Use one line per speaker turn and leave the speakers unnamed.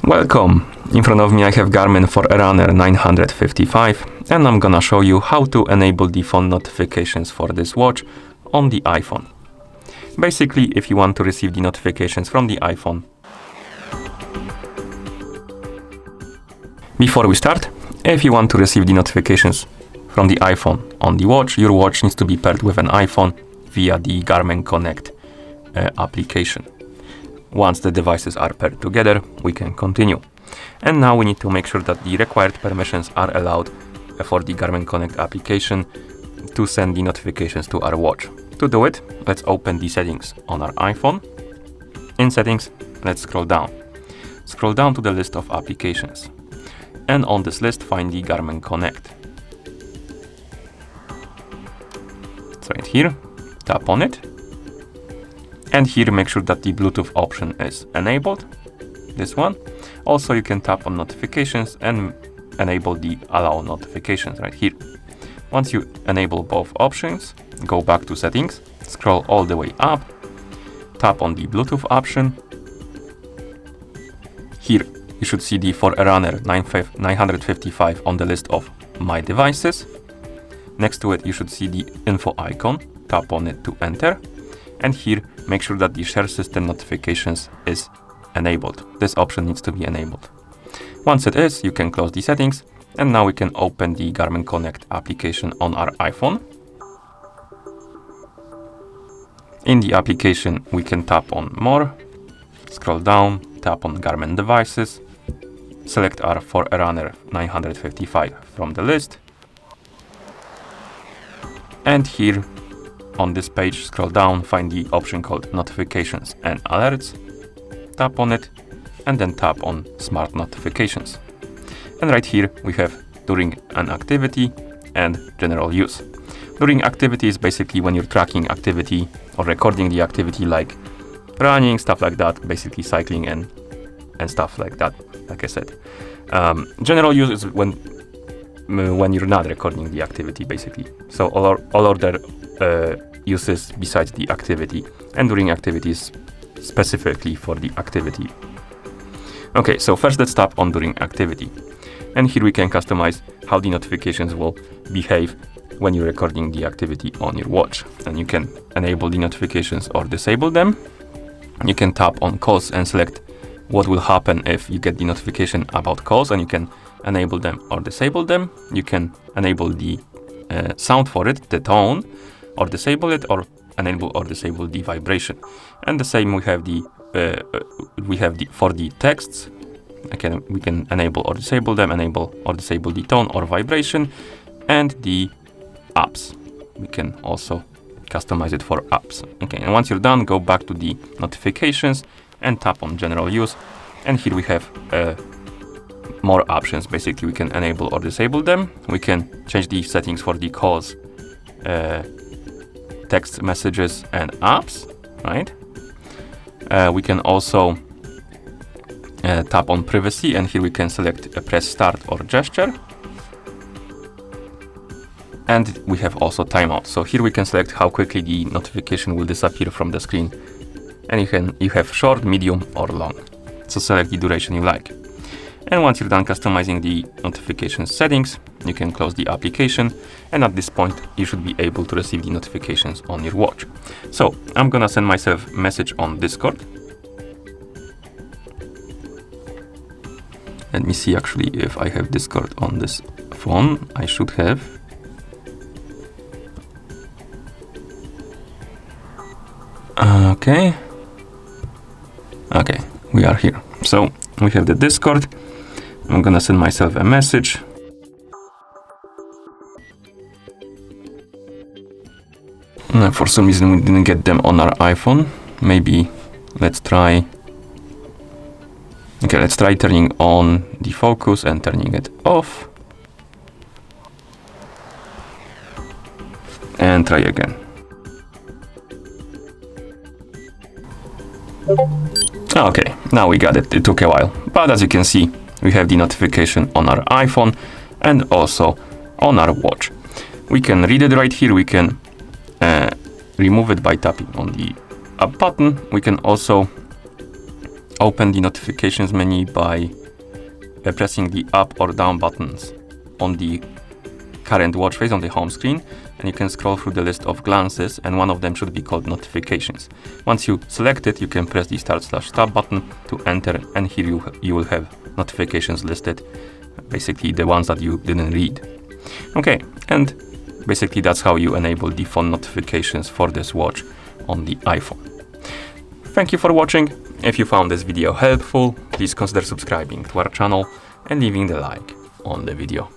Welcome! In front of me I have Garmin Forerunner 955 and I'm gonna show you how to enable the phone notifications for this watch on the iPhone. Basically, if you want to receive the notifications from the iPhone. Before we start, if you want to receive the notifications from the iPhone on the watch, your watch needs to be paired with an iPhone via the Garmin Connect application. Once the devices are paired together, we can continue. And now we need to make sure that the required permissions are allowed for the Garmin Connect application to send the notifications to our watch. To do it, let's open the settings on our iPhone. In settings, let's scroll down. Scroll down to the list of applications. And on this list, find the Garmin Connect. It's right here. Tap on it. And here, make sure that the Bluetooth option is enabled. This one. Also, you can tap on notifications and enable the allow notifications right here. Once you enable both options, go back to settings, scroll all the way up, tap on the Bluetooth option. Here, you should see the Forerunner 955 on the list of My Devices. Next to it, you should see the info icon. Tap on it to enter. And here, make sure that the share system notifications is enabled. This option needs to be enabled. Once it is, you can close the settings. And now we can open the Garmin Connect application on our iPhone. In the application, we can tap on More, scroll down, tap on Garmin Devices, select our Forerunner 955 from the list. And here, on this page, scroll down, find the option called Notifications and Alerts. Tap on it, and then tap on Smart Notifications. And right here, we have During an Activity and General Use. During activity is basically when you're tracking activity or recording the activity like running, stuff like that, basically cycling and stuff like that, like I said. General use is when you're not recording the activity, basically. So all other uses besides the activity, and during activities specifically for the activity. Okay, so first let's tap on during activity. And here we can customize how the notifications will behave when you're recording the activity on your watch. And you can enable the notifications or disable them. You can tap on calls and select what will happen if you get the notification about calls, and you can enable them or disable them. You can enable the sound for it, the tone, or disable it, or enable or disable the vibration. And the same we have for the texts. We can enable or disable them, enable or disable the tone or vibration, and the apps. We can also customize it for apps. Okay, and once you're done, go back to the notifications and tap on general use. And here we have more options. Basically, we can enable or disable them. We can change the settings for the calls, text messages, and apps, right? We can also tap on privacy, and here we can select a press start or gesture. And we have also timeout. So here we can select how quickly the notification will disappear from the screen. And you have short, medium, or long. So select the duration you like. And once you're done customizing the notification settings, you can close the application. And at this point, you should be able to receive the notifications on your watch. So I'm gonna send myself a message on Discord. Let me see actually if I have Discord on this phone. I should have. Okay, we are here. So we have the Discord. I'm gonna send myself a message. For some reason we didn't get them on our iPhone. Maybe let's try. Okay, let's try turning on the focus and turning it off. And try again. Okay, now we got it. It took a while. But as you can see, we have the notification on our iPhone and also on our watch. We can read it right here. We can remove it by tapping on the up button. We can also open the notifications menu by pressing the up or down buttons on the current watch face on the home screen, and you can scroll through the list of glances, and one of them should be called notifications. Once you select it, you can press the start/tab button to enter, and here you will have notifications listed, basically the ones that you didn't read. Okay, and basically that's how you enable the phone notifications for this watch on the iPhone. Thank you for watching. If you found this video helpful, please consider subscribing to our channel and leaving the like on the video.